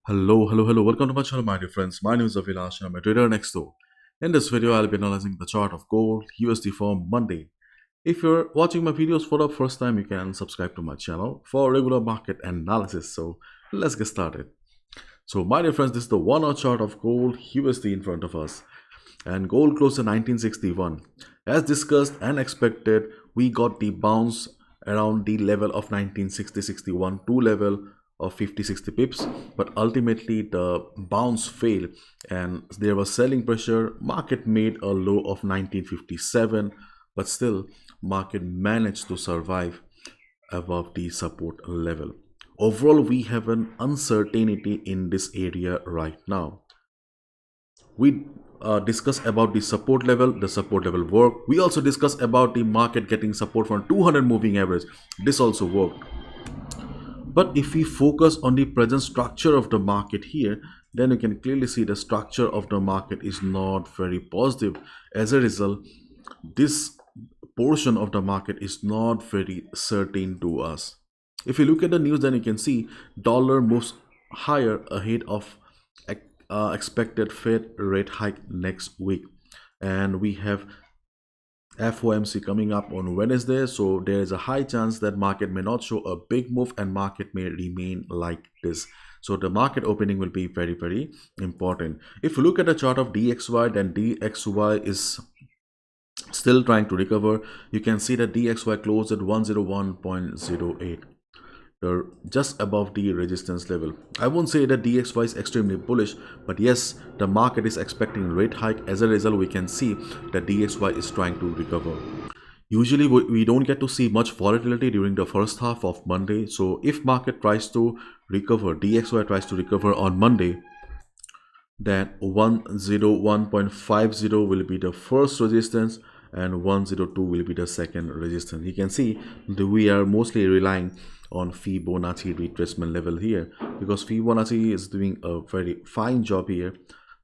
Hello. Welcome to my channel, my dear friends. My name is Avilash and I'm a trader next door. In this video, I'll be analyzing the chart of gold USD for Monday. If you're watching my videos for the first time, you can subscribe to my channel for regular market analysis. So let's get started. So my dear friends, this is the 1 hour chart of gold USD in front of us. And gold closed in 1961. As discussed and expected, we got the bounce around the level of 1960-61 to level of 50-60 pips, but ultimately the bounce failed and there was selling pressure. Market made a low of 1957, but still market managed to survive above the support level. Overall, we have an uncertainty in this area right now. We discuss about the support level worked. We also discuss about the market getting support from 200 moving average. This also worked. But if we focus on the present structure of the market here, then you can clearly see the structure of the market is not very positive. As a result, this portion of the market is not very certain to us. If you look at the news, then you can see dollar moves higher ahead of expected Fed rate hike next week, and we have FOMC coming up on Wednesday, so there is a high chance that market may not show a big move and market may remain like this. So the market opening will be very important. If you look at the chart of DXY, then DXY is still trying to recover. You can see that DXY closed at 101.08. Just above the resistance level. I won't say that DXY is extremely bullish, but yes, the market is expecting rate hike. As a result, we can see that DXY is trying to recover. Usually we don't get to see much volatility during the first half of Monday. So if market tries to recover, DXY tries to recover on Monday, then 101.50 will be the first resistance and 102 will be the second resistance. You can see that we are mostly relying on Fibonacci retracement level here, because Fibonacci is doing a very fine job here.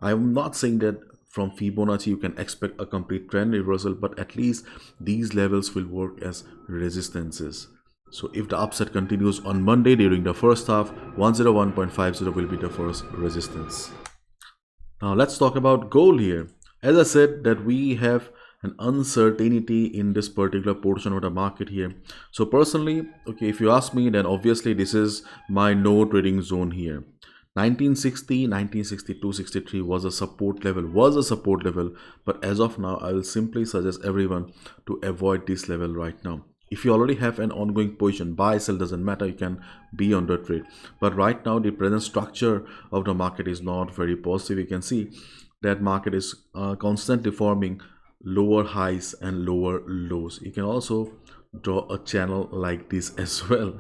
I am not saying that from Fibonacci you can expect a complete trend reversal, but at least these levels will work as resistances. So if the upside continues on Monday during the first half, 101.50 will be the first resistance. Now let's talk about gold here. As I said that we have an uncertainty in this particular portion of the market here. So personally, okay, if you ask me, then obviously this is my no trading zone here. 1960, 1962, 63 was a support level, but as of now, I will simply suggest everyone to avoid this level right now. If you already have an ongoing position, buy, sell, doesn't matter, you can be on the trade. But right now, the present structure of the market is not very positive. You can see that market is constantly forming lower highs and lower lows. You can also draw a channel like this as well.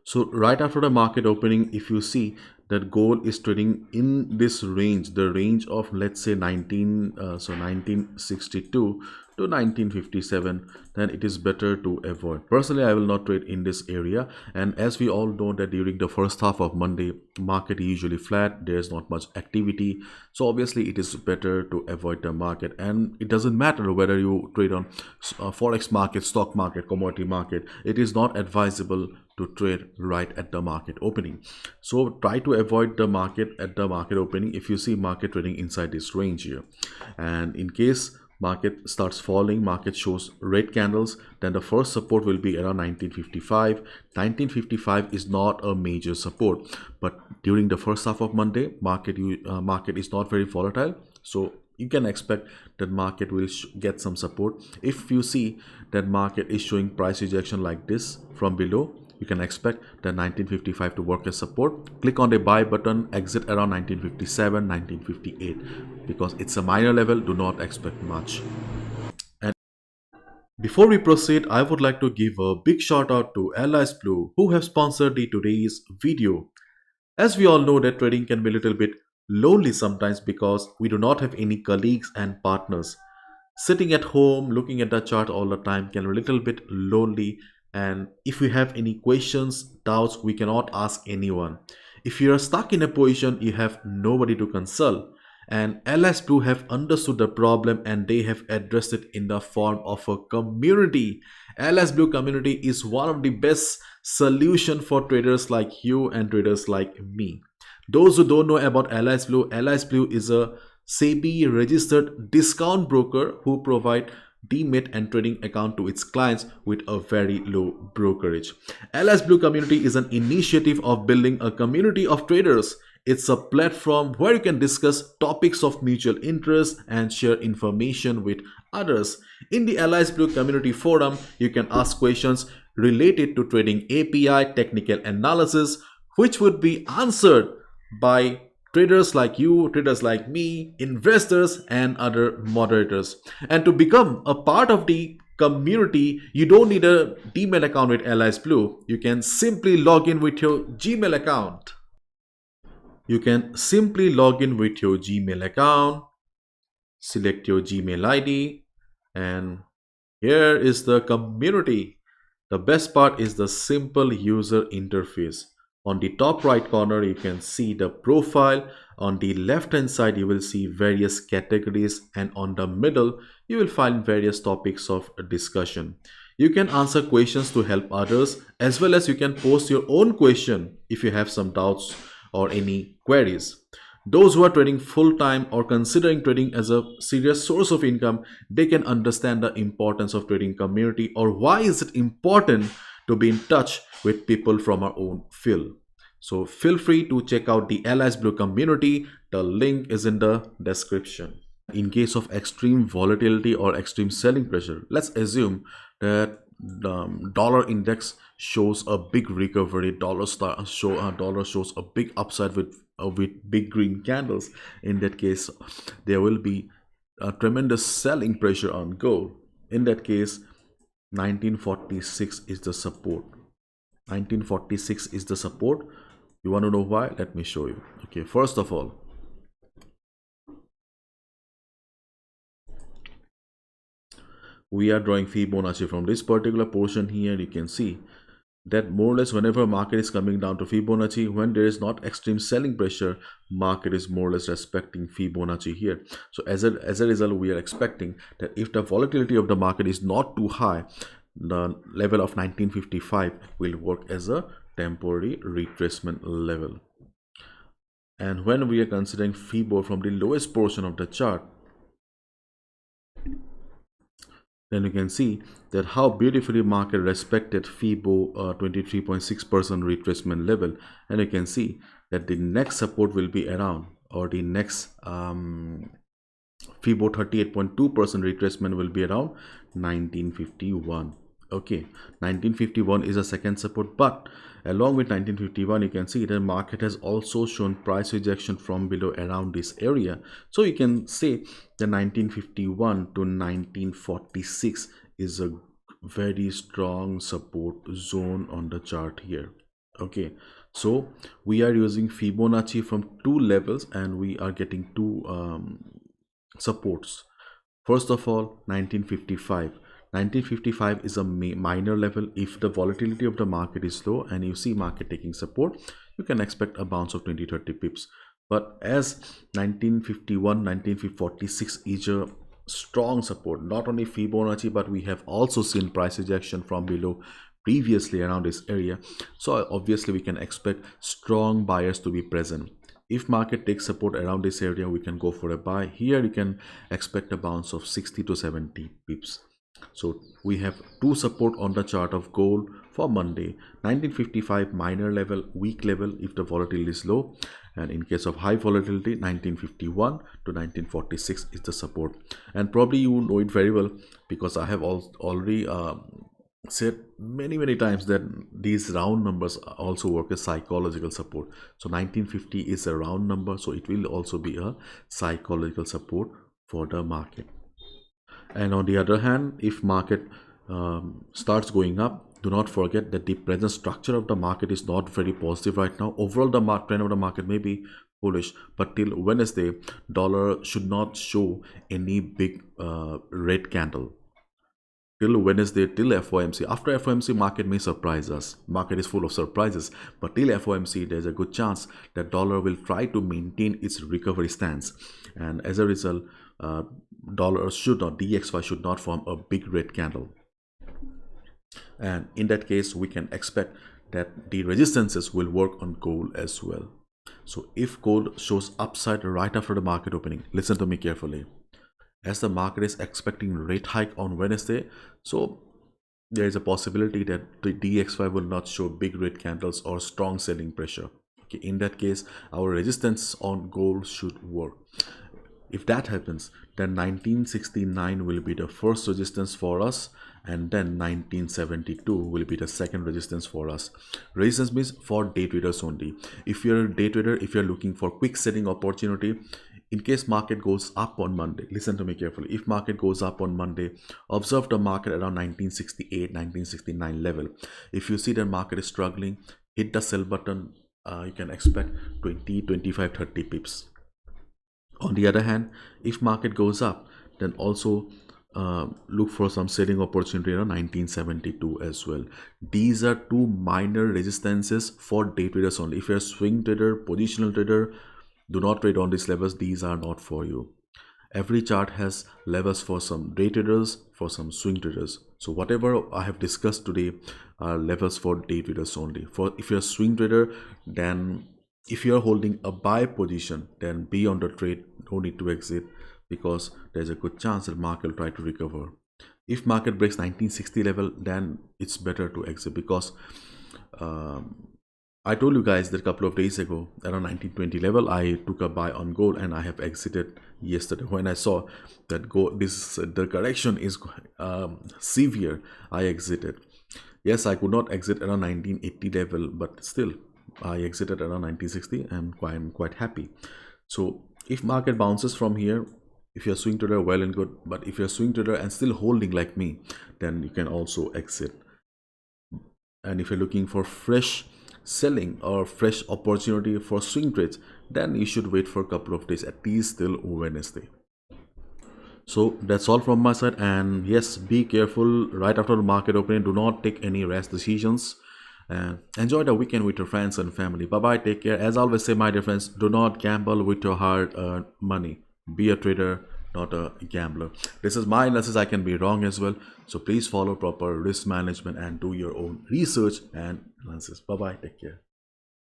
So right after the market opening, if you see that gold is trading in this range, the range of, let's say, 1962 to 1957, then it is better to avoid. Personally, I will not trade in this area, and as we all know that during the first half of Monday, market is usually flat, there's not much activity, so obviously it is better to avoid the market. And it doesn't matter whether you trade on forex market, stock market, commodity market, it is not advisable to trade right at the market opening. So try to avoid the market at the market opening if you see market trading inside this range here. And in case market starts falling, market shows red candles, then the first support will be around 1955. 1955 is not a major support, but during the first half of Monday, market is not very volatile, so you can expect that market will get some support. If you see that market is showing price rejection like this from below, you can expect the 1955 to work as support. Click on the buy button, exit around 1957, 1958, because it's a minor level, do not expect much. And before we proceed, I would like to give a big shout out to Allies Blue, who have sponsored the today's video. As we all know that trading can be a little bit lonely sometimes because we do not have any colleagues and partners. Sitting at home looking at the chart all the time can be a little bit lonely, and if we have any questions, doubts, we cannot ask anyone. If you are stuck in a position, you have nobody to consult. And LS Blue have understood the problem and they have addressed it in the form of a community. LS Blue community is one of the best solution for traders like you and traders like me. Those who don't know about LS Blue is a SEBI registered discount broker who provide demat and trading account to its clients with a very low brokerage. LS Blue Community is an initiative of building a community of traders. It's a platform where you can discuss topics of mutual interest and share information with others. In the LS Blue Community Forum, you can ask questions related to trading API, technical analysis, which would be answered by traders like you, traders like me, investors, and other moderators. And to become a part of the community, you don't need a Gmail account with LS Blue. You can simply log in with your Gmail account. You can simply log in with your Gmail account, select your Gmail ID, and here is the community. The best part is the simple user interface. On the top right corner, you can see the profile. On the left hand side, you will see various categories, and on the middle, you will find various topics of discussion. You can answer questions to help others, as well as you can post your own question if you have some doubts or any queries. Those who are trading full-time or considering trading as a serious source of income, they can understand the importance of trading community, or why is it important to be in touch with people from our own field. So feel free to check out the LS Blue community. The link is in the description. In case of extreme volatility or extreme selling pressure, let's assume that the dollar index shows a big recovery. Dollar shows a big upside with big green candles. In that case, there will be a tremendous selling pressure on gold. In that case, 1946 is the support. 1946 is the support. You want to know why? Let me show you. Okay, first of all, we are drawing Fibonacci from this particular portion here. You can see that more or less whenever market is coming down to Fibonacci, when there is not extreme selling pressure, market is more or less respecting Fibonacci here. So as a result, we are expecting that if the volatility of the market is not too high, the level of 1955 will work as a temporary retracement level. And when we are considering Fibo from the lowest portion of the chart, then you can see that how beautifully market respected Fibo 23.6% retracement level, and you can see that the next support will be around, or the next Fibo 38.2% retracement will be around 1951. Okay, 1951 is a second support, but along with 1951, you can see the market has also shown price rejection from below around this area. So you can say the 1951 to 1946 is a very strong support zone on the chart here. Okay, so we are using Fibonacci from two levels and we are getting two supports. First of all, 1955. 1955 is a minor level. If the volatility of the market is low and you see market taking support, you can expect a bounce of 20-30 pips. But as 1951, 1946 is a strong support, not only Fibonacci, but we have also seen price rejection from below previously around this area. So obviously we can expect strong buyers to be present. If market takes support around this area, we can go for a buy. Here you can expect a bounce of 60 to 70 pips. So we have two support on the chart of gold for Monday. 1955 minor level, weak level if the volatility is low, and in case of high volatility, 1951 to 1946 is the support. And probably you know it very well because I have already said many times that these round numbers also work as psychological support. So 1950 is a round number, so it will also be a psychological support for the market. And on the other hand, if market starts going up, do not forget that the present structure of the market is not very positive right now. Overall, the trend of the market may be bullish, but till Wednesday, dollar should not show any big red candle. till Wednesday, till FOMC. After FOMC, market may surprise us. Market is full of surprises, but till FOMC, there's a good chance that dollar will try to maintain its recovery stance, and as a result, dollar should not, DXY should not form a big red candle. And in that case, we can expect that the resistances will work on gold as well. So if gold shows upside right after the market opening, listen to me carefully. As the market is expecting rate hike on Wednesday, so there is a possibility that the DXY will not show big red candles or strong selling pressure. Okay, in that case, our resistance on gold should work. If that happens, then 1969 will be the first resistance for us, and then 1972 will be the second resistance for us. Resistance means for day traders only. If you're a day trader, if you're looking for quick selling opportunity, in case market goes up on Monday, listen to me carefully. If market goes up on Monday, observe the market around 1968, 1969 level. If you see the market is struggling, hit the sell button. You can expect 20, 25, 30 pips. On the other hand, if market goes up, then also look for some selling opportunity around 1972 as well. These are two minor resistances for day traders only. If you're a swing trader, positional trader, do not trade on these levels. These are not for you. Every chart has levels for some day traders, for some swing traders. So whatever I have discussed today are levels for day traders only. For if you're a swing trader, then if you're holding a buy position, then be on the trade. No need to exit, because there's a good chance that market will try to recover. If market breaks 1960 level, then it's better to exit, because I told you guys that a couple of days ago, around 1920 level, I took a buy on gold and I have exited yesterday. When I saw that gold, the correction is severe, I exited. Yes, I could not exit around 1980 level, but still, I exited around 1960 and I'm quite happy. So if market bounces from here, if you're a swing trader, well and good. But if you're a swing trader and still holding like me, then you can also exit. And if you're looking for fresh selling or fresh opportunity for swing trades, then you should wait for a couple of days, at least till Wednesday. So that's all from my side, and yes, be careful right after the market opening. Do not take any rash decisions, and enjoy the weekend with your friends and family. Bye bye, take care. As I always say, my dear friends, do not gamble with your hard-earned money. Be a trader, not a gambler. This is my analysis. I can be wrong as well, so please follow proper risk management and do your own research and analysis. Bye bye, take care.